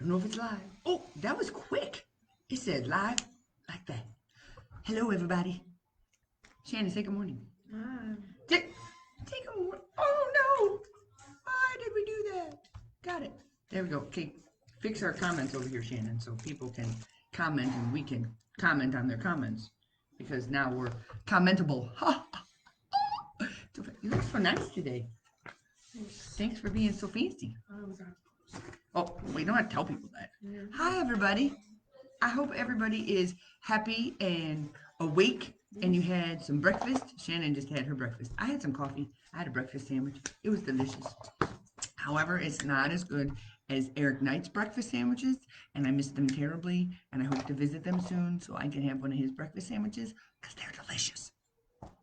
I don't know if it's live. Oh, that was quick. It said live like that. Hello, everybody. Shannon, say good morning. Ah, Say good morning. Oh, no. Why did we do that? Got it. There we go. Okay, fix our comments over here, Shannon, so people can comment and we can comment on their comments because now we're commentable. Ha! You look so nice today. thanks. Thanks for being so fancy. I was out. Oh, we don't have to tell people that. Yeah. Hi, everybody. I hope everybody is happy and awake and you had some breakfast. Shannon just had her breakfast. I had some coffee. I had a breakfast sandwich. It was delicious. However, it's not as good as Eric Knight's breakfast sandwiches, and I miss them terribly. And I hope to visit them soon so I can have one of his breakfast sandwiches because they're delicious.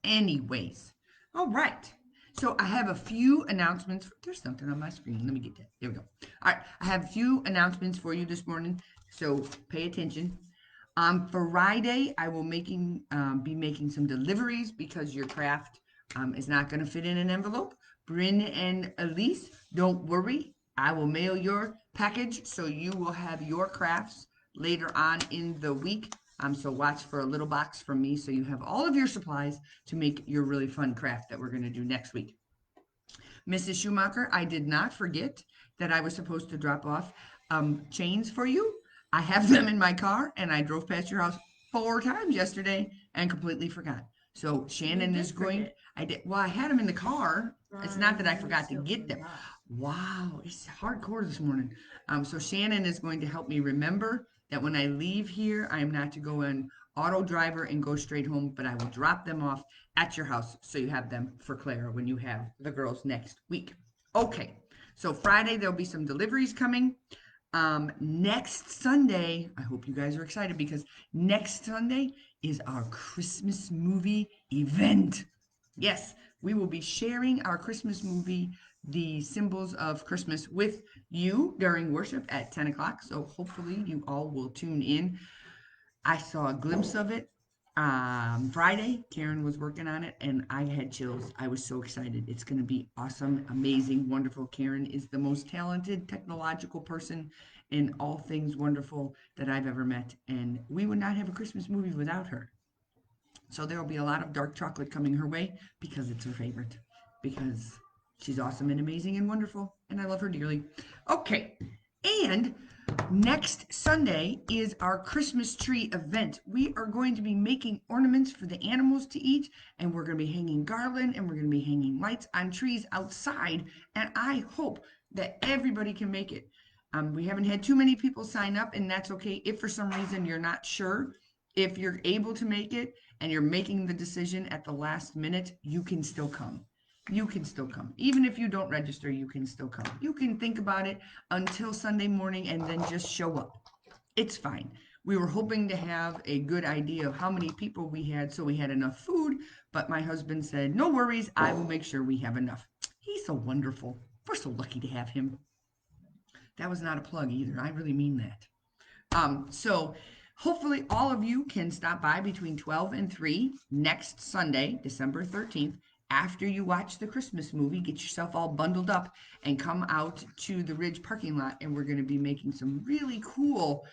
Anyways, all right. So I have a few announcements. There's something on my screen. Let me get that. There we go. All right. I have a few announcements for you this morning. So pay attention. On Friday, I will be making some deliveries because your craft is not going to fit in an envelope. Bryn and Elise, don't worry. I will mail your package so you will have your crafts later on in the week. So watch for a little box from me so you have all of your supplies to make your really fun craft that we're going to do next week. Mrs. Schumacher, I did not forget that I was supposed to drop off chains for you. I have them in my car, and I drove past your house 4 times yesterday and completely forgot. So Shannon is going. I did. Well, I had them in the car. It's not that I forgot to get them. Wow, it's hardcore this morning. So Shannon is going to help me remember that when I leave here, I am not to go in auto driver and go straight home, but I will drop them off at your house so you have them for Clara when you have the girls next week. Okay, so Friday there'll be some deliveries coming. Next Sunday, I hope you guys are excited because next Sunday is our Christmas movie event. Yes, we will be sharing our Christmas movie, The Symbols of Christmas, with you during worship at 10 o'clock. So hopefully you all will tune in. I saw a glimpse of it Friday. Karen was working on it, and I had chills. I was so excited. It's going to be awesome, amazing, wonderful. Karen is the most talented technological person in all things wonderful that I've ever met, and we would not have a Christmas movie without her. So there will be a lot of dark chocolate coming her way because it's her favorite. Because she's awesome and amazing and wonderful, and I love her dearly. Okay, and next Sunday is our Christmas tree event. We are going to be making ornaments for the animals to eat, and we're going to be hanging garland and we're going to be hanging lights on trees outside. And I hope that everybody can make it. We haven't had too many people sign up, and that's okay. If for some reason you're not sure if you're able to make it and you're making the decision at the last minute, you can still come. You can still come. Even if you don't register, you can still come. You can think about it until Sunday morning and then just show up. It's fine. We were hoping to have a good idea of how many people we had so we had enough food, but my husband said, no worries, I will make sure we have enough. He's so wonderful. We're so lucky to have him. That was not a plug either. I really mean that. So hopefully all of you can stop by between 12 and 3 next Sunday, December 13th. After you watch the Christmas movie, get yourself all bundled up and come out to the Ridge parking lot, and we're going to be making some really cool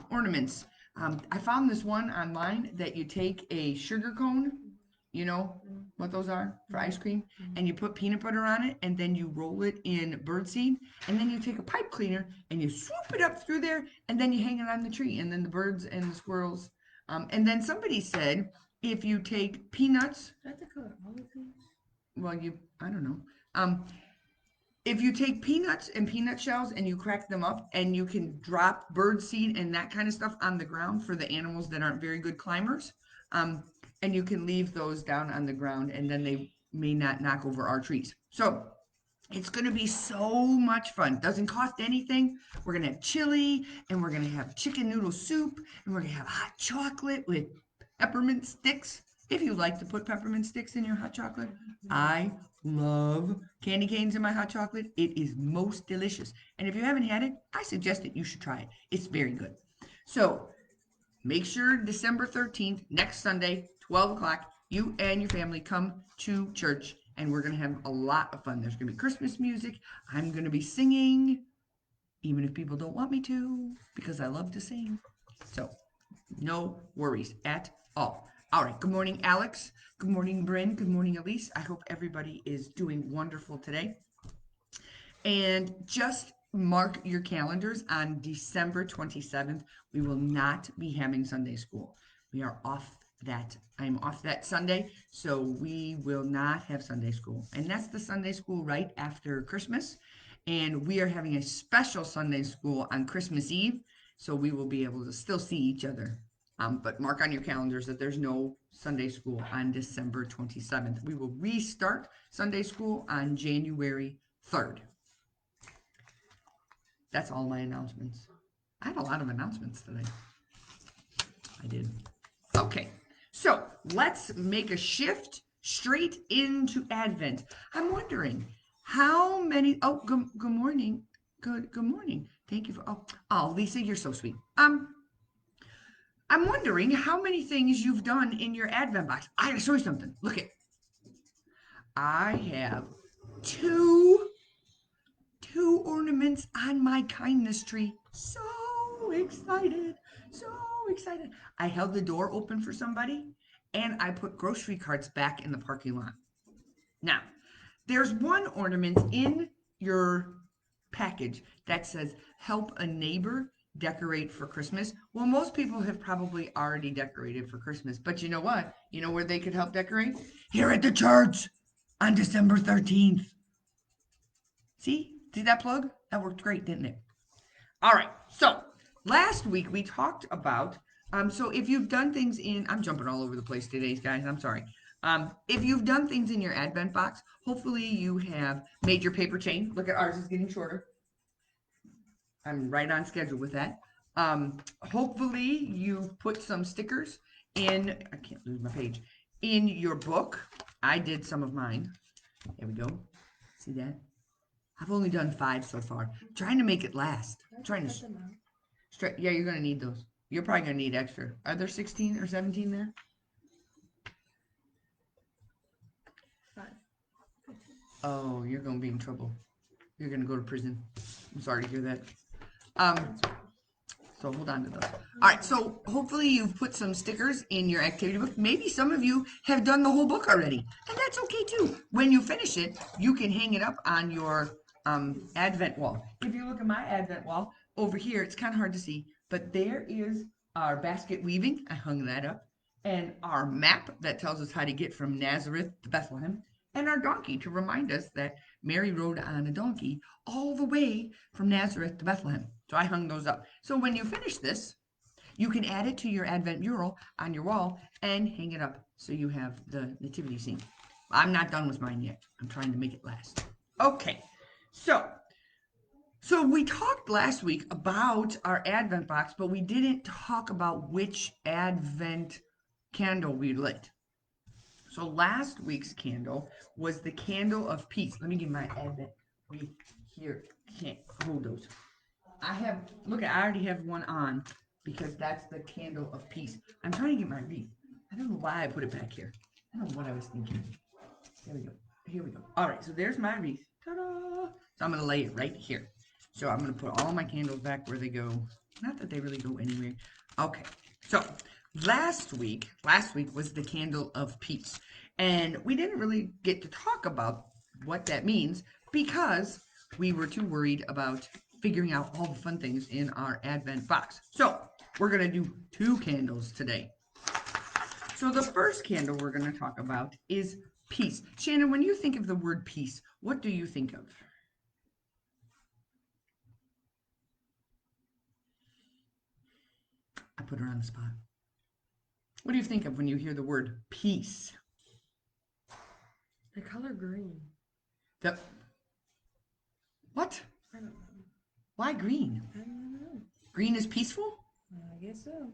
ornaments. I found this one online that you take a sugar cone, you know what those are for ice cream, and you put peanut butter on it, and then you roll it in birdseed, and then you take a pipe cleaner and you swoop it up through there, and then you hang it on the tree, and then the birds and the squirrels. And then somebody said if you take peanuts, That's the color olive leaves. well, I don't know. Um, if you take peanuts and peanut shells and you crack them up and you can drop bird seed and that kind of stuff on the ground for the animals that aren't very good climbers, and you can leave those down on the ground and then they may not knock over our trees. So it's going to be so much fun. Doesn't cost anything. We're going to have chili and we're going to have chicken noodle soup and we're going to have hot chocolate with peppermint sticks. If you like to put peppermint sticks in your hot chocolate, I love candy canes in my hot chocolate. It is most delicious. And if you haven't had it, I suggest that you should try it. It's very good. So make sure December 13th, next Sunday, 12 o'clock, you and your family come to church and we're going to have a lot of fun. There's going to be Christmas music. I'm going to be singing. even if people don't want me to, because I love to sing. So, no worries at all. All right. Good morning, Alex. Good morning, Bryn. Good morning, Elise. I hope everybody is doing wonderful today. And just mark your calendars on December 27th. We will not be having Sunday school. We are off that. I'm off that Sunday, so we will not have Sunday school. And that's the Sunday school right after Christmas. And we are having a special Sunday school on Christmas Eve, so we will be able to still see each other. But mark on your calendars that there's no Sunday school on December 27th. We will restart Sunday school on January 3rd. That's all my announcements. I have a lot of announcements today. I did. Okay, so let's make a shift straight into Advent. I'm wondering how many. Oh, good morning. Good morning. Thank you for. Oh, Lisa, you're so sweet. I'm wondering how many things you've done in your Advent box. I gotta show you something. Look it. I have two ornaments on my kindness tree. So excited. So excited. I held the door open for somebody and I put grocery carts back in the parking lot. Now, there's one ornament in your package that says help a neighbor decorate for Christmas. Well, most people have probably already decorated for Christmas, but you know what? You know where they could help decorate? Here at the church on December 13th. See that plug? That worked great, didn't it? All right. So last week we talked about, so if you've done things I'm jumping all over the place today, guys. I'm sorry. If you've done things in your Advent box, hopefully you have made your paper chain. Look at ours is getting shorter. I'm right on schedule with that. Hopefully you've put some stickers in, I can't lose my page, in your book. I did some of mine. There we go. See that? I've only done 5 so far. I'm trying to make it last. I'm trying to straight. Yeah, you're gonna need those. You're probably gonna need extra. Are there 16 or 17 there? 5. Oh, you're gonna be in trouble. You're gonna go to prison. I'm sorry to hear that. So hold on to those. All right. So hopefully you've put some stickers in your activity book. Maybe some of you have done the whole book already, and that's okay too. When you finish it, you can hang it up on your Advent wall. If you look at my Advent wall over here, it's kind of hard to see, but there is our basket weaving. I hung that up, and our map that tells us how to get from Nazareth to Bethlehem, and our donkey to remind us that Mary rode on a donkey all the way from Nazareth to Bethlehem. So I hung those up. So when you finish this, you can add it to your Advent mural on your wall and hang it up so you have the nativity scene. I'm not done with mine yet. I'm trying to make it last. Okay, so we talked last week about our Advent box, but we didn't talk about which Advent candle we lit. So last week's candle was the candle of peace. Let me get my Advent wreath here. Can't hold those. Look, I already have one on because that's the candle of peace. I'm trying to get my wreath. I don't know why I put it back here. I don't know what I was thinking. There we go. Here we go. All right, so there's my wreath. Ta-da! So I'm going to lay it right here. So I'm going to put all my candles back where they go. Not that they really go anywhere. Okay, so last week was the candle of peace. And we didn't really get to talk about what that means because we were too worried about figuring out all the fun things in our Advent box. So we're going to do 2 candles today. So the first candle we're going to talk about is peace. Shannon, when you think of the word peace, what do you think of? I put her on the spot. What do you think of when you hear the word peace? The color green. What? I don't know. Why green? I don't know. Green is peaceful? I guess so.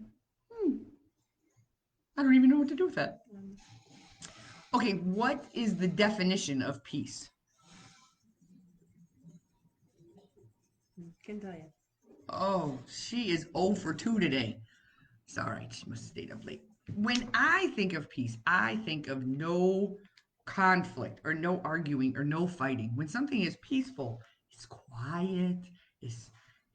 I don't even know what to do with that. Okay, what is the definition of peace? Can tell you. Oh, she is 0 for 2 today. It's all right. She must have stayed up late. When I think of peace, I think of no conflict or no arguing or no fighting. When something is peaceful, it's quiet,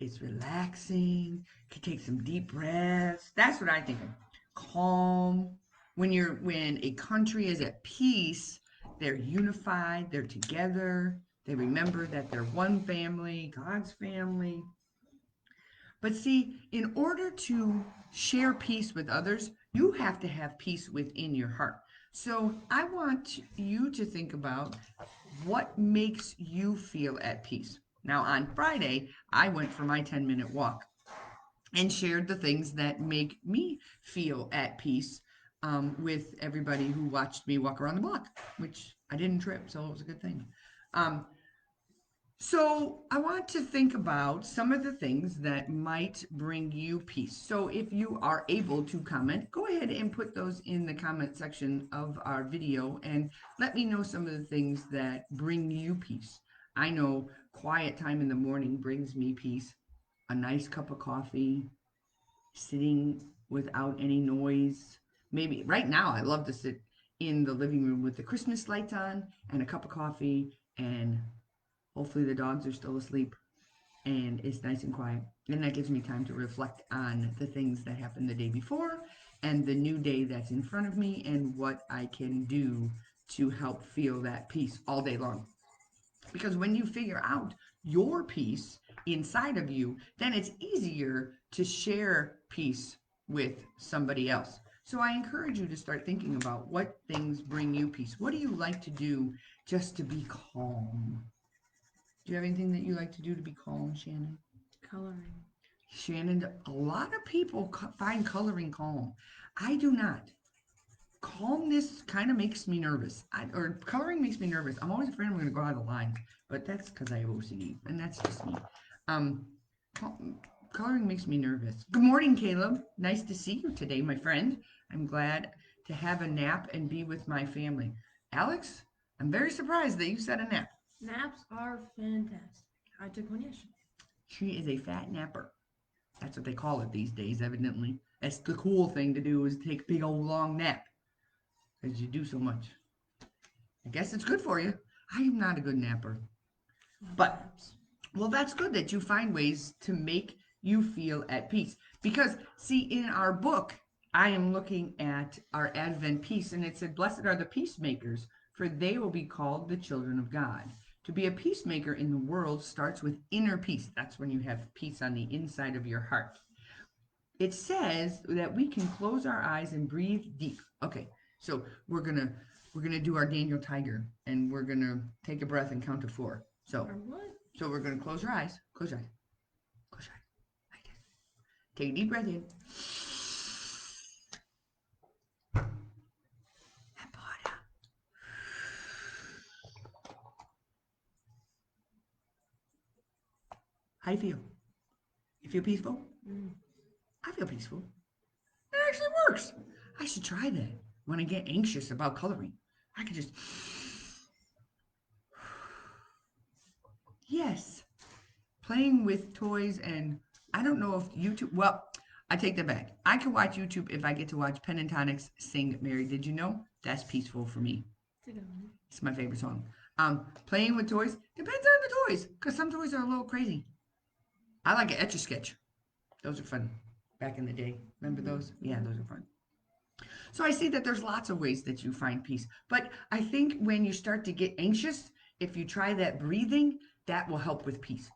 It's relaxing. You can take some deep breaths. That's what I think of. Calm. When a country is at peace, they're unified, they're together, they remember that they're one family, God's family. But see, in order to share peace with others, you have to have peace within your heart. So I want you to think about what makes you feel at peace. Now, on Friday, I went for my 10-minute walk and shared the things that make me feel at peace with everybody who watched me walk around the block, which I didn't trip, so it was a good thing. Um, so I want to think about some of the things that might bring you peace. So if you are able to comment, go ahead and put those in the comment section of our video and let me know some of the things that bring you peace. I know quiet time in the morning brings me peace. A nice cup of coffee, sitting without any noise. Maybe right now I love to sit in the living room with the Christmas lights on and a cup of coffee, and hopefully the dogs are still asleep and it's nice and quiet. And that gives me time to reflect on the things that happened the day before and the new day that's in front of me and what I can do to help feel that peace all day long. Because when you figure out your peace inside of you, then it's easier to share peace with somebody else. So I encourage you to start thinking about what things bring you peace. What do you like to do just to be calm? Do you have anything that you like to do to be calm, Shannon? Coloring. Shannon, a lot of people find coloring calm. I do not. Calmness kind of makes me nervous. Or coloring makes me nervous. I'm always afraid I'm going to go out of line, but that's because I have OCD, and that's just me. Um, coloring makes me nervous. Good morning, Caleb. Nice to see you today, my friend. I'm glad to have a nap and be with my family. Alex, I'm very surprised that you said a nap. Naps are fantastic. I took one yesterday. She is a fat napper. That's what they call it these days, evidently. That's the cool thing to do is take a big old long nap. Because you do so much. I guess it's good for you. I am not a good napper. But, Naps. well, that's good that you find ways to make you feel at peace. Because, see, in our book, I am looking at our Advent peace, and it said, "Blessed are the peacemakers, for they will be called the children of God." To be a peacemaker in the world starts with inner peace. That's when you have peace on the inside of your heart. It says that we can close our eyes and breathe deep. Okay, so we're gonna do our Daniel Tiger, and we're gonna take a breath and count to 4. Or what? So we're gonna close your eyes. Close your eyes. Close your eyes. Like this. Take a deep breath in. And pull it out. How do you feel? You feel peaceful? Mm. I feel peaceful. It actually works. I should try that when I get anxious about coloring. I can just yes. Playing with toys, and I don't know if YouTube, well, I take that back. I can watch YouTube if I get to watch Pentatonics sing Mary Did You Know? That's peaceful for me. It's a good one. It's my favorite song. Playing with toys depends on the toys, because some toys are a little crazy. I like an Etch a Sketch. Those are fun back in the day. Remember those? Yeah, those are fun. So I see that there's lots of ways that you find peace. But I think when you start to get anxious, if you try that breathing, that will help with peace.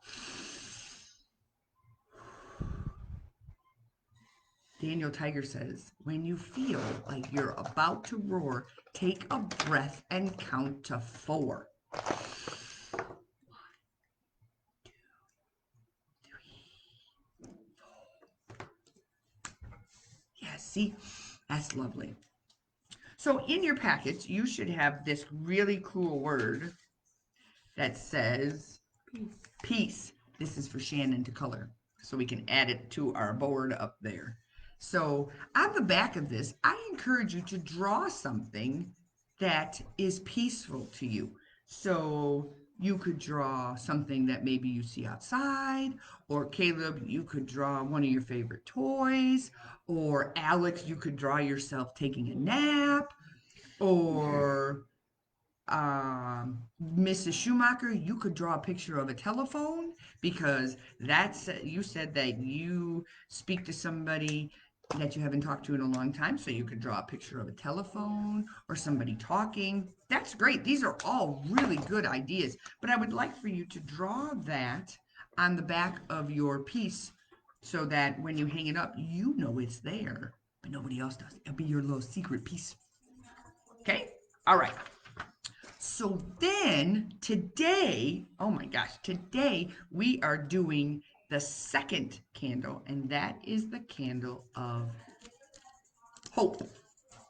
Daniel Tiger says, when you feel like you're about to roar, take a breath and count to 4. 1, 2, 3, 4. Yeah, see, that's lovely. So in your package, you should have this really cool word that says Peace. peace. This is for Shannon to color, so we can add it to our board up there. So on the back of this, I encourage you to draw something that is peaceful to you. So you could draw something that maybe you see outside, or Caleb, you could draw one of your favorite toys, or Alex, you could draw yourself taking a nap, or Mrs. Schumacher, you could draw a picture of a telephone because that's you said that you speak to somebody that you haven't talked to in a long time, so you could draw a picture of a telephone or somebody talking. That's great. These are all really good ideas, but I would like for you to draw that on the back of your piece so that when you hang it up, you know it's there, but nobody else does. It'll be your little secret piece. Okay? All right. So then today, oh my gosh, today we are doing the second candle, and that is the candle of hope.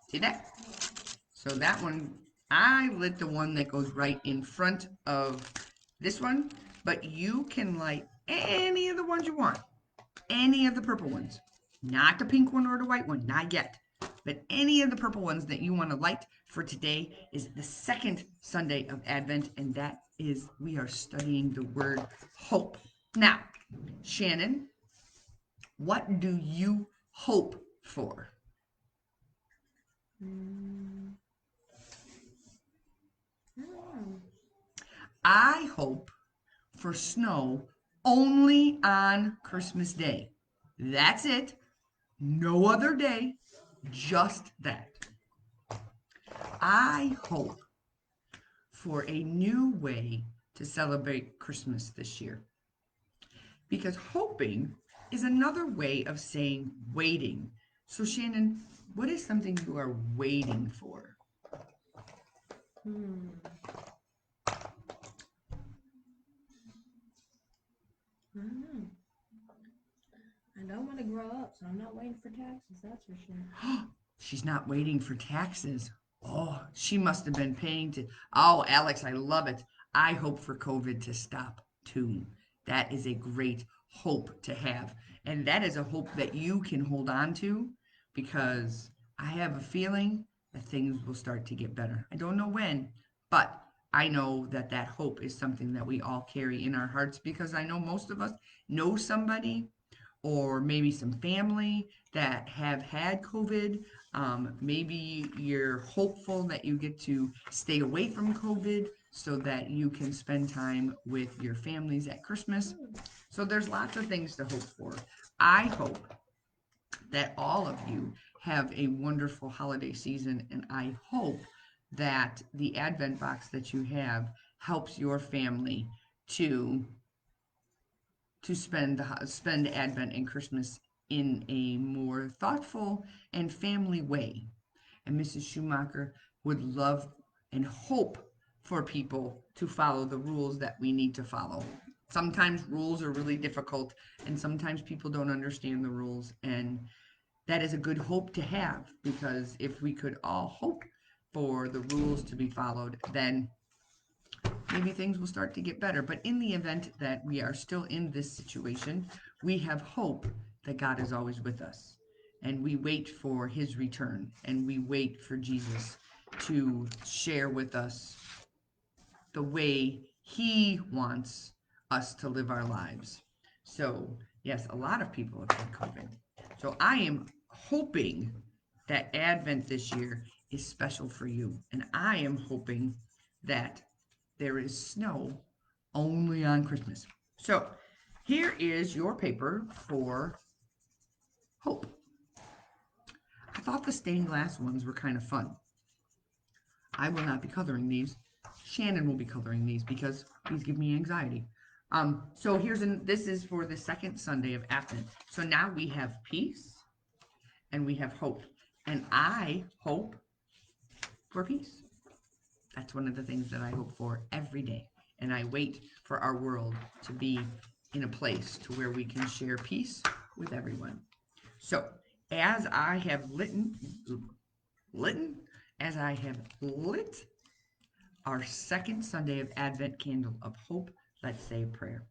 See that? So that one, I lit the one that goes right in front of this one, but you can light any of the ones you want, any of the purple ones, not the pink one or the white one, not yet. But any of the purple ones that you want to light for today is the second Sunday of Advent, and that is we are studying the word hope. Now, Shannon, what do you hope for? Mm, I don't know. I hope for snow only on Christmas Day. That's it. No other day, just that. I hope for a new way to celebrate Christmas this year. Because hoping is another way of saying waiting. So, Shannon, what is something you are waiting for? Hmm. I don't know. I don't want to grow up, so I'm not waiting for taxes, that's for sure. She's not waiting for taxes. Oh, she must have been paying to. Oh, Alex, I love it. I hope for COVID to stop too. That is a great hope to have. And that is a hope that you can hold on to because I have a feeling that things will start to get better. I don't know when, but I know that that hope is something that we all carry in our hearts because I know most of us know somebody or maybe some family that have had COVID. Maybe you're hopeful that you get to stay away from COVID so that you can spend time with your families at Christmas. So there's lots of things to hope for. I hope that all of you have a wonderful holiday season, and I hope that the Advent box that you have helps your family to spend Advent and Christmas in a more thoughtful and family way. And Mrs. Schumacher would love and hope for people to follow the rules that we need to follow. Sometimes rules are really difficult, and sometimes people don't understand the rules. And that is a good hope to have because if we could all hope for the rules to be followed, then maybe things will start to get better. But in the event that we are still in this situation, we have hope that God is always with us. And we wait for his return and we wait for Jesus to share with us the way he wants us to live our lives. So, yes, a lot of people have had COVID. So, I am hoping that Advent this year is special for you. And I am hoping that there is snow only on Christmas. So, here is your paper for hope. I thought the stained glass ones were kind of fun. I will not be coloring these. Shannon will be coloring these because these give me anxiety. So this is for the second Sunday of Advent. So now we have peace and we have hope. And I hope for peace. That's one of the things that I hope for every day. And I wait for our world to be in a place to where we can share peace with everyone. So as I have as I have lit our second Sunday of Advent candle of hope, let's say a prayer.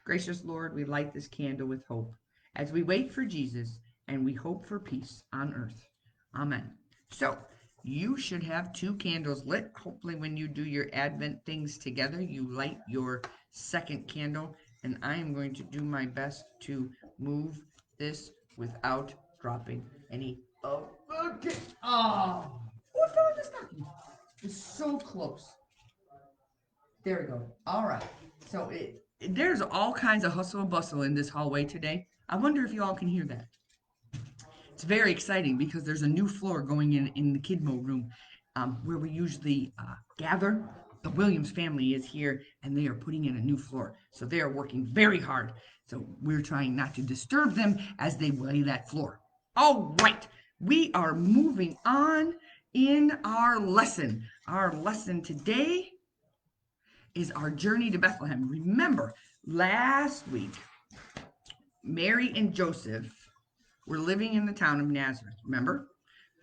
Gracious Lord, we light this candle with hope as we wait for Jesus and we hope for peace on earth. Amen. So, you should have two candles lit. Hopefully, when you do your Advent things together, you light your second candle. And I am going to do my best to move this without dropping any. Oh, okay. Oh, what fell in the stocking? It's so close. There we go. All right. So there's all kinds of hustle and bustle in this hallway today. I wonder if you all can hear that. It's very exciting because there's a new floor going in the Kidmo room, where we usually gather. The Williams family is here and they are putting in a new floor. So they are working very hard. So we're trying not to disturb them as they lay that floor. All right. We are moving on in our lesson. Our lesson today is our journey to Bethlehem. Remember, last week, Mary and Joseph were living in the town of Nazareth. Remember,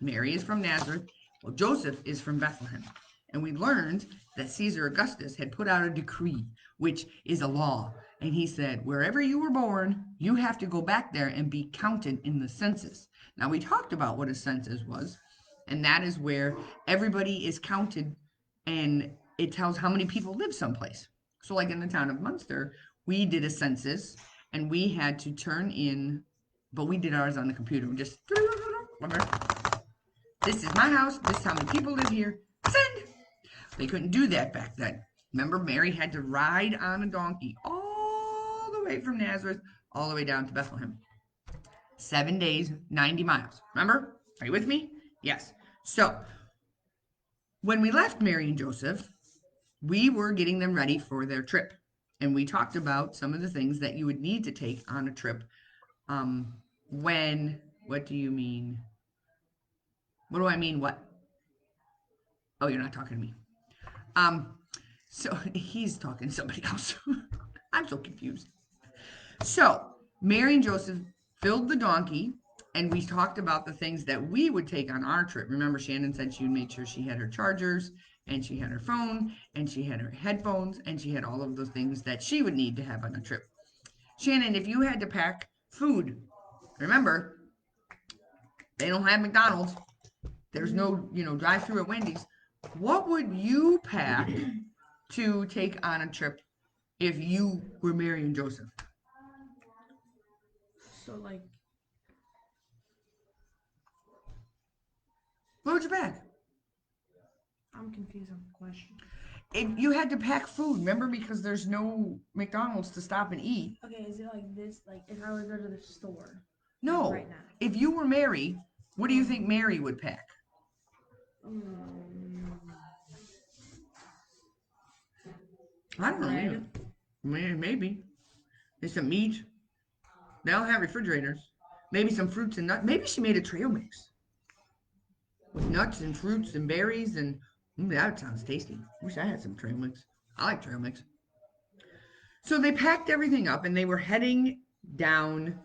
Mary is from Nazareth. Well, Joseph is from Bethlehem. And we learned that Caesar Augustus had put out a decree, which is a law. And he said, wherever you were born, you have to go back there and be counted in the census. Now, we talked about what a census was, and that is where everybody is counted and it tells how many people live someplace. So, like in the town of Munster, we did a census and we had to turn in, but we did ours on the computer. We just, this is my house, this is how many people live here, send. They couldn't do that back then. Remember, Mary had to ride on a donkey all the way from Nazareth, all the way down to Bethlehem. 7 days, 90 miles. Remember? Are you with me? Yes. So, when we left Mary and Joseph, we were getting them ready for their trip. And we talked about some of the things that you would need to take on a trip. What do you mean? What do I mean? What? Oh, you're not talking to me. So he's talking to somebody else. I'm so confused. So Mary and Joseph filled the donkey, and we talked about the things that we would take on our trip. Remember, Shannon said she made sure she had her chargers, and she had her phone, and she had her headphones, and she had all of those things that she would need to have on a trip. Shannon, if you had to pack food, remember, they don't have McDonald's. There's no, drive-through at Wendy's. What would you pack to take on a trip if you were Mary and Joseph? So, like, What would you pack? I'm confused on the question. If you had to pack food, remember, because there's no McDonald's to stop and eat. Okay, is it like this? Like, if I were to go to the store? No. Like right now. If you were Mary, what do you think Mary would pack? I don't know. Maybe. There's some meat. They don't have refrigerators. Maybe some fruits and nuts. Maybe she made a trail mix with nuts and fruits and berries, and that sounds tasty. Wish I had some trail mix. I like trail mix. So they packed everything up and they were heading down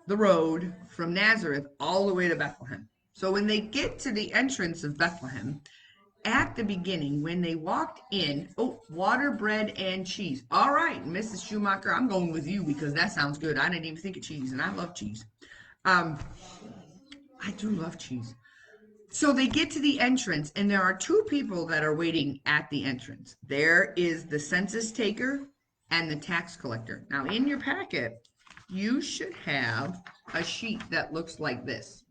the road from Nazareth all the way to Bethlehem. So when they get to the entrance of Bethlehem, at the beginning, when they walked in, water, bread, and cheese. All right, Mrs. Schumacher, I'm going with you because that sounds good. I didn't even think of cheese, and I love cheese. I do love cheese. So they get to the entrance, and there are two people that are waiting at the entrance. There is the census taker and the tax collector. Now, in your packet, you should have a sheet that looks like this.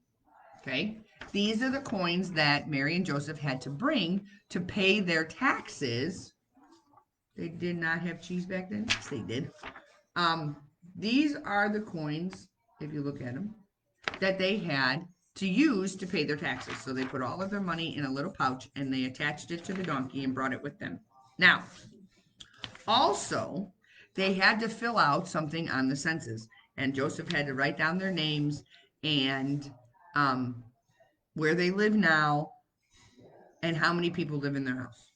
Okay? These are the coins that Mary and Joseph had to bring to pay their taxes. They did not have cheese back then? Yes, they did. These are the coins, if you look at them, that they had to use to pay their taxes. So they put all of their money in a little pouch and they attached it to the donkey and brought it with them. Now, also, they had to fill out something on the census, and Joseph had to write down their names and where they live now, and how many people live in their house.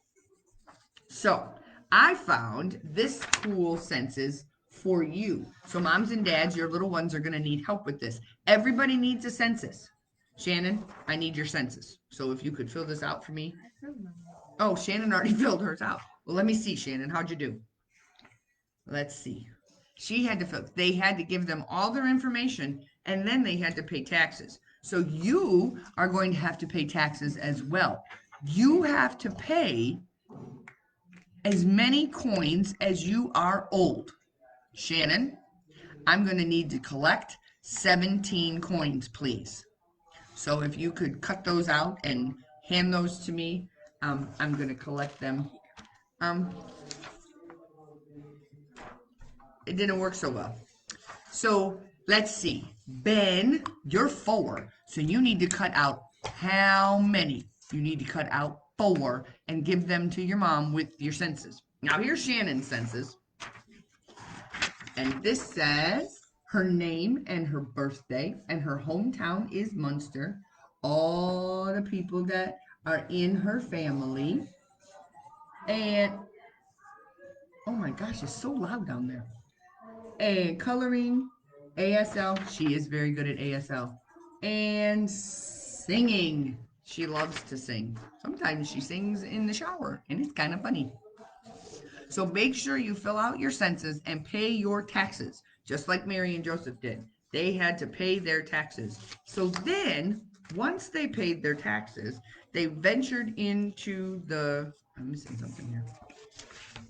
So I found this cool census for you. So moms and dads, your little ones are going to need help with this. Everybody needs a census. Shannon, I need your census. So if you could fill this out for me. Oh, Shannon already filled hers out. Well, let me see, Shannon. How'd you do? Let's see. She had to fill, they had to give them all their information, and then they had to pay taxes. So you are going to have to pay taxes as well. You have to pay as many coins as you are old. Shannon, I'm going to need to collect 17 coins, please. So if you could cut those out and hand those to me, I'm gonna collect them. Um, it didn't work so well. So let's see. Ben, you're 4, so you need to cut out how many? You need to cut out 4 and give them to your mom with your census. Now here's Shannon's census, and this says her name and her birthday, and her hometown is Munster. All the people that are in her family, and oh my gosh, it's so loud down there. And coloring, ASL. She is very good at ASL. And singing. She loves to sing. Sometimes she sings in the shower, and it's kind of funny. So make sure you fill out your census and pay your taxes, just like Mary and Joseph did. They had to pay their taxes. So then, once they paid their taxes, they ventured into the. I'm missing something here.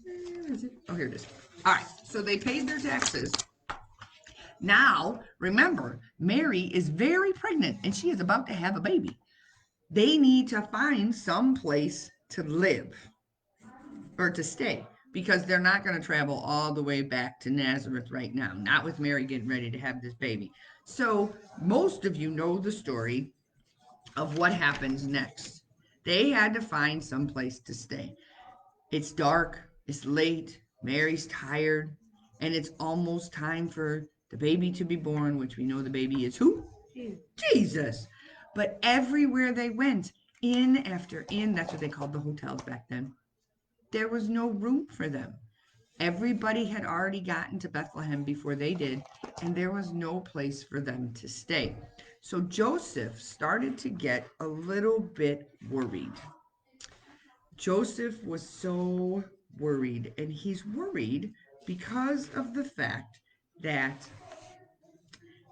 Where is it? Oh, here it is. All right. So they paid their taxes. Now, remember, Mary is very pregnant and she is about to have a baby. They need to find some place to live or to stay because they're not going to travel all the way back to Nazareth right now, not with Mary getting ready to have this baby. So, most of you know the story of what happens next. They had to find some place to stay. It's dark, it's late, Mary's tired, and it's almost time for the baby to be born, which we know the baby is who? Jesus. But everywhere they went, in after in, that's what they called the hotels back then, there was no room for them. Everybody had already gotten to Bethlehem before they did, and there was no place for them to stay. So Joseph started to get a little bit worried. Joseph was so worried, and he's worried because of the fact that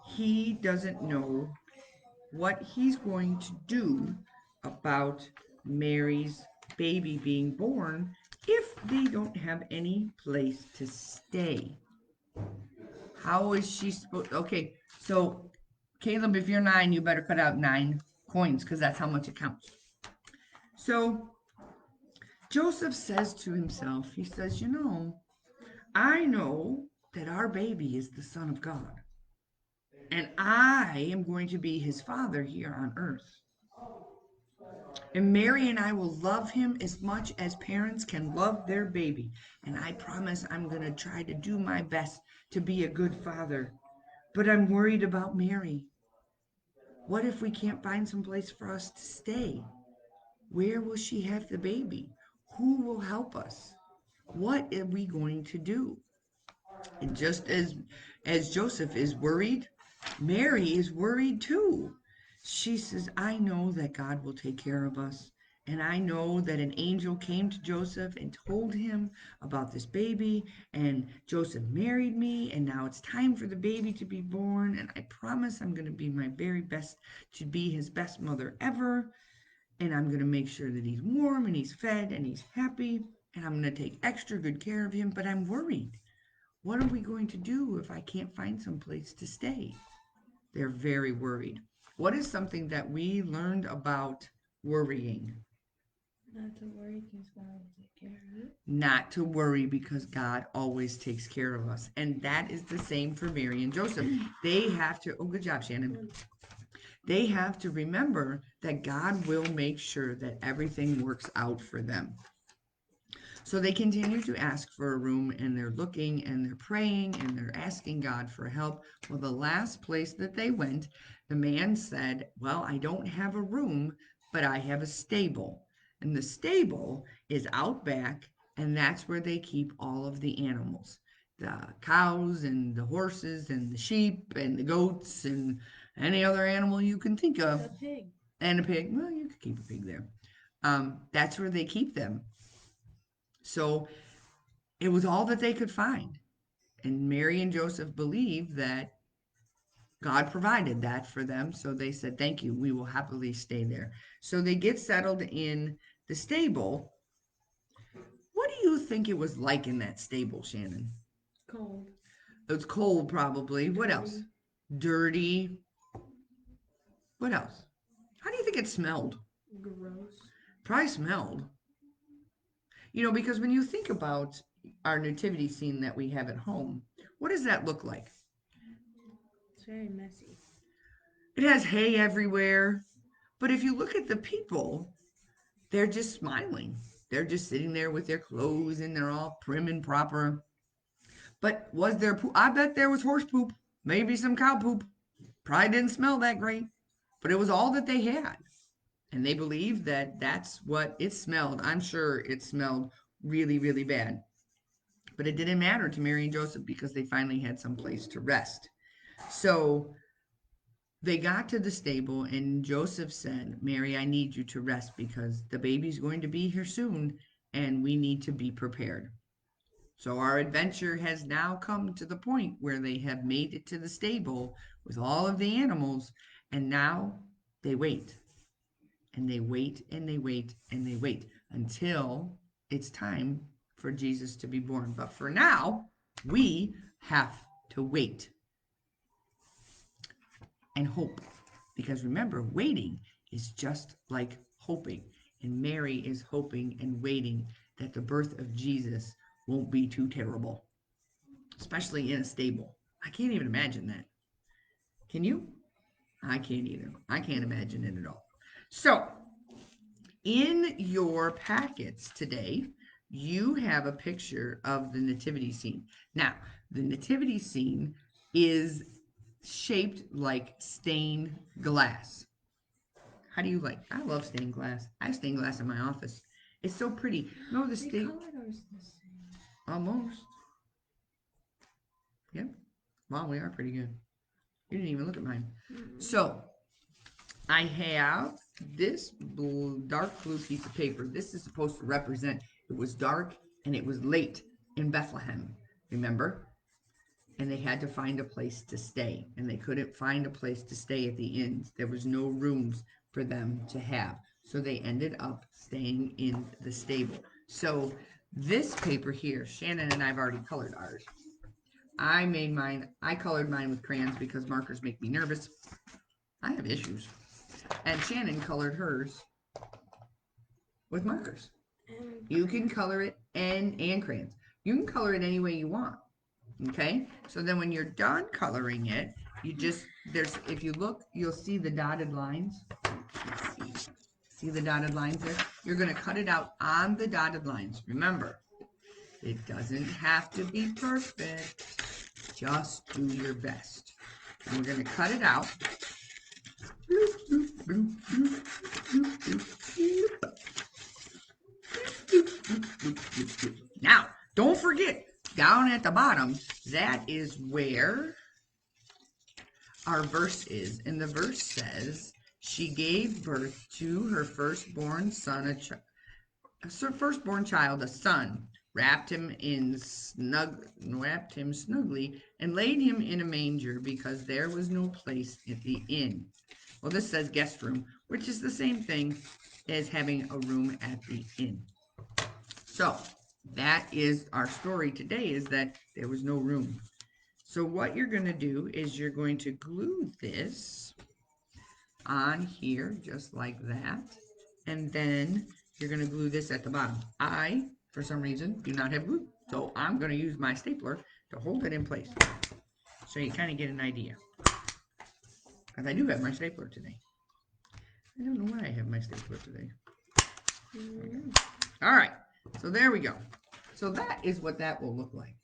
he doesn't know what he's going to do about Mary's baby being born if they don't have any place to stay. How is she supposed? Okay, so Caleb, if you're 9, you better cut out 9 coins because that's how much it counts. So Joseph says to himself, he says, I know that our baby is the Son of God, and I am going to be his father here on earth. And Mary and I will love him as much as parents can love their baby. And I promise I'm going to try to do my best to be a good father. But I'm worried about Mary. What if we can't find some place for us to stay? Where will she have the baby? Who will help us? What are we going to do? And just as Joseph is worried, Mary is worried too. She says, I know that God will take care of us. And I know that an angel came to Joseph and told him about this baby. And Joseph married me. And now it's time for the baby to be born. And I promise I'm going to be my very best to be his best mother ever. And I'm going to make sure that he's warm and he's fed and he's happy. And I'm going to take extra good care of him. But I'm worried. What are we going to do if I can't find some place to stay? They're very worried. What is something that we learned about worrying? Not to worry because God will take care of it. Not to worry because God always takes care of us. And that is the same for Mary and Joseph. They have to, oh, good job, Shannon. They have to remember that God will make sure that everything works out for them. So they continue to ask for a room, and they're looking and they're praying and they're asking God for help. Well, the last place that they went, the man said, well, I don't have a room, but I have a stable. And the stable is out back, and that's where they keep all of the animals, the cows and the horses and the sheep and the goats and any other animal you can think of. A pig. And a pig. Well, you could keep a pig there. That's where they keep them. So it was all that they could find. And Mary and Joseph believed that God provided that for them. So they said, thank you, we will happily stay there. So they get settled in the stable. What do you think it was like in that stable, Shannon? Cold. It was cold, probably. What else? Dirty. What else? How do you think it smelled? Gross. probably smelled. You know, because when you think about our nativity scene that we have at home, what does that look like? It's very messy. It has hay everywhere. But if you look at the people, they're just smiling. They're just sitting there with their clothes and they're all prim and proper. But was there poop? I bet there was horse poop, maybe some cow poop. Probably didn't smell that great, but it was all that they had. And they believed that that's what it smelled. I'm sure it smelled really, really bad. But it didn't matter to Mary and Joseph because they finally had some place to rest. So they got to the stable, and Joseph said, Mary, I need you to rest because the baby's going to be here soon, and we need to be prepared. So our adventure has now come to the point where they have made it to the stable with all of the animals, and now they wait, and they wait, and they wait, and they wait until it's time for Jesus to be born. But for now, we have to wait and hope. Because remember, waiting is just like hoping. And Mary is hoping and waiting that the birth of Jesus won't be too terrible, especially in a stable. I can't even imagine that. Can you? I can't either. I can't imagine it at all. So, in your packets today, you have a picture of the nativity scene. Now, the nativity scene is shaped like stained glass. How do you like? I love stained glass. I have stained glass in my office. It's so pretty. No, the They stain colored ours the same. almost. Yep. Wow, we are pretty good. You didn't even look at mine. So I have this blue, dark blue piece of paper. This is supposed to represent it was dark and it was late in Bethlehem. Remember? And they had to find a place to stay, and they couldn't find a place to stay at the inn. There was no rooms for them to have, so they ended up staying in the stable. So this paper here, Shannon and I've already colored ours. I colored mine with crayons because markers make me nervous. I have issues. And Shannon colored hers with markers. You can color it and crayons. You can color it any way you want. Okay, so then when you're done coloring it, you just, if you look, you'll see the dotted lines. See the dotted lines there? You're going to cut it out on the dotted lines. Remember, it doesn't have to be perfect. Just do your best. And we're going to cut it out. Now, don't forget, down at the bottom, that is where our verse is. And the verse says, she gave birth to her firstborn son, firstborn child, a son, wrapped him snugly, and laid him in a manger because there was no place at the inn. Well, this says guest room, which is the same thing as having a room at the inn. So that is our story today, is that there was no room. So what you're going to do is you're going to glue this on here just like that. And then you're going to glue this at the bottom. I, for some reason, do not have glue. So I'm going to use my stapler to hold it in place. So you kind of get an idea. Because I do have my stapler today. I don't know why I have my stapler today. All right. So there we go. So that is what that will look like.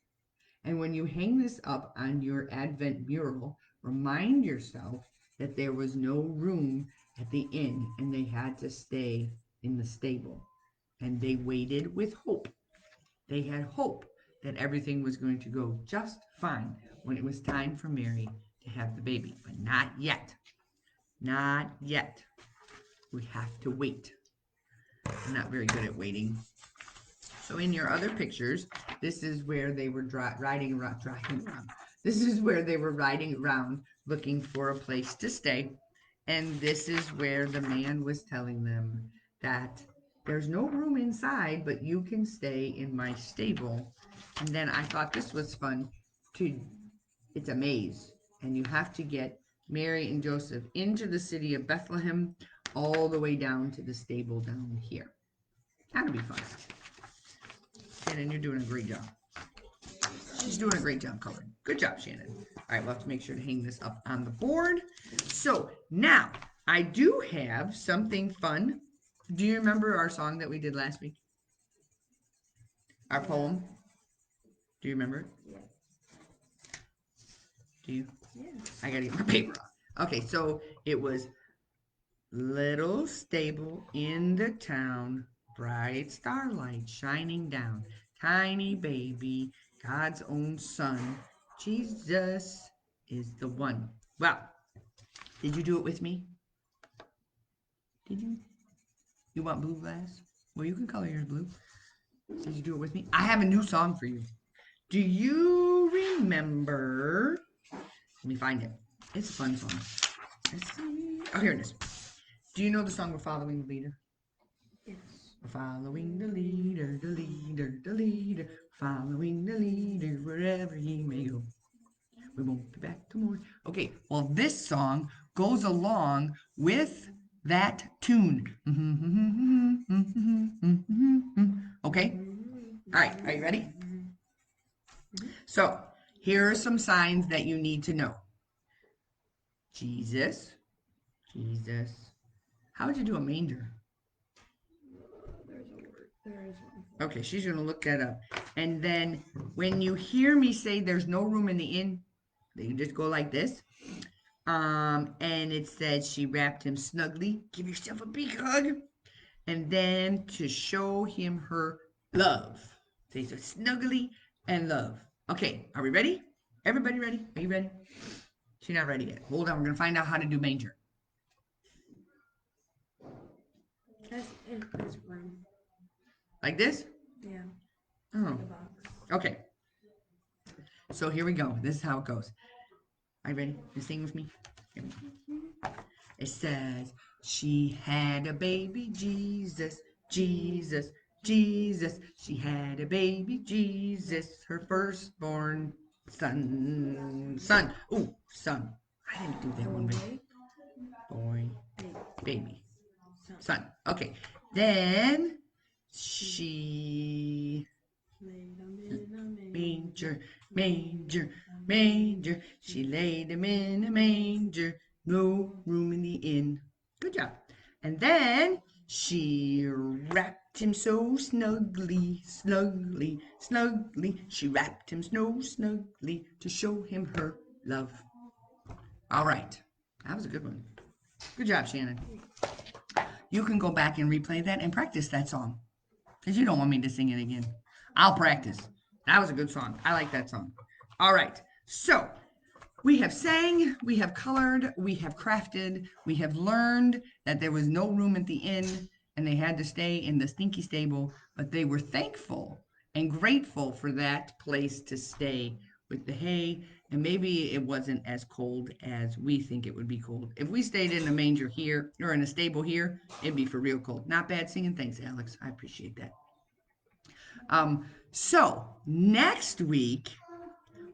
And when you hang this up on your Advent mural, remind yourself that there was no room at the inn and they had to stay in the stable. And they waited with hope. They had hope that everything was going to go just fine when it was time for Mary to have the baby. But not yet. Not yet. We have to wait. I'm not very good at waiting. So in your other pictures, this is where they were riding around. This is where they were riding around looking for a place to stay. And this is where the man was telling them that there's no room inside, but you can stay in my stable. And then I thought this was fun too. It's a maze, and you have to get Mary and Joseph into the city of Bethlehem all the way down to the stable down here. That'll be fun. Shannon, you're doing a great job. She's doing a great job coloring. Good job, Shannon. All right, we'll have to make sure to hang this up on the board. So now I do have something fun. Do you remember our song that we did last week? Our poem? Do you remember it? Yeah. Do you? Yeah. I gotta get my paper off. Okay, so it was little stable in the town, bright starlight shining down, tiny baby, God's own son, Jesus is the one. Well, did you do it with me? Did you? You want blue glass? Well, you can color yours blue. Did you do it with me? I have a new song for you. Do you remember? Let me find it. It's a fun song. Let's see. Oh, here it is. Do you know the song We're Following the Leader? Yes. We're following the leader, the leader, the leader. Following the leader wherever he may go. We won't be back tomorrow. Okay, well, this song goes along with that tune. Okay? All right, are you ready? So, here are some signs that you need to know. Jesus. Jesus. How would you do a manger? There's a word. There is one. Okay, she's going to look that up. And then when you hear me say there's no room in the inn, you just go like this. And it says she wrapped him snugly. Give yourself a big hug. And then to show him her love. Say so snugly and love. Okay, are we ready? Everybody ready? Are you ready? She's not ready yet. Hold on, we're going to find out how to do manger. That's room. Like this? Yeah. Oh, The box. okay. So here we go. This is how it goes. Are you ready? You sing with me? Here we go. It says, she had a baby, Jesus, Jesus, Jesus. She had a baby, Jesus, her firstborn son. Son. Ooh, son. I didn't do that one, baby. Boy, baby, son. Okay. Then she manger, manger, manger. She laid him in a manger. No room in the inn. Good job. And then she wrapped him so snugly, snugly, snugly. She wrapped him so snugly to show him her love. All right. That was a good one. Good job, Shannon. You can go back and replay that and practice that song. Because you don't want me to sing it again. I'll practice. That was a good song. I like that song. All right. So we have sang, we have colored, we have crafted, we have learned that there was no room at the inn and they had to stay in the stinky stable, but they were thankful and grateful for that place to stay with the hay. And maybe it wasn't as cold as we think it would be cold. If we stayed in a manger here or in a stable here, it'd be for real cold. Not bad singing. Thanks, Alex. I appreciate that. So next week,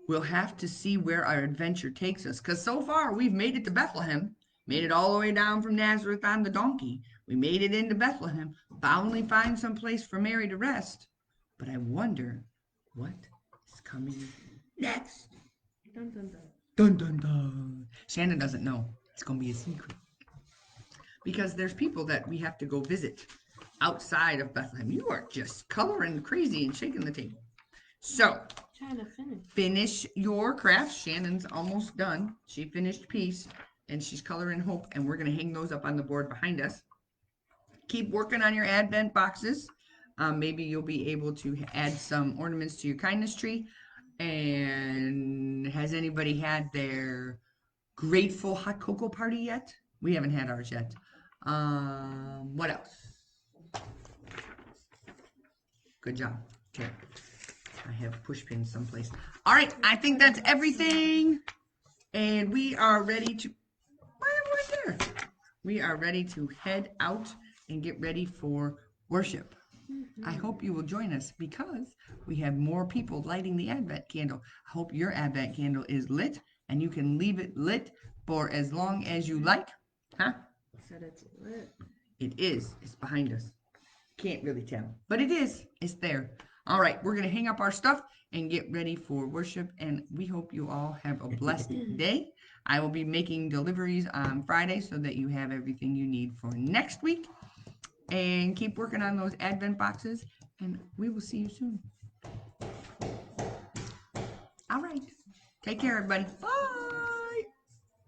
we'll have to see where our adventure takes us. Because so far, we've made it to Bethlehem. Made it all the way down from Nazareth on the donkey. We made it into Bethlehem. Finally find some place for Mary to rest. But I wonder what is coming next. Dun, dun, dun. Dun, dun, dun. Shannon doesn't know. It's going to be a secret. Because there's people that we have to go visit outside of Bethlehem. You are just coloring crazy and shaking the table. So, Trying to finish. finish your craft. Shannon's almost done. She finished piece and she's coloring hope, and we're going to hang those up on the board behind us. Keep working on your Advent boxes. Maybe you'll be able to add some ornaments to your kindness tree. And has anybody had their grateful hot cocoa party yet? We haven't had ours yet. What else? Good job. Okay. I have push pins someplace. All right, I think that's everything. And we are ready to, right there. We are ready to head out and get ready for worship. I hope you will join us because we have more people lighting the Advent candle. I hope your Advent candle is lit and you can leave it lit for as long as you like. Huh? said it's lit. It is. It's behind us. Can't really tell, but it is. It's there. All right, we're going to hang up our stuff and get ready for worship, and we hope you all have a blessed day. I will be making deliveries on Friday so that you have everything you need for next week. And keep working on those Advent boxes, and we will see you soon. All right. Take care, everybody. Bye.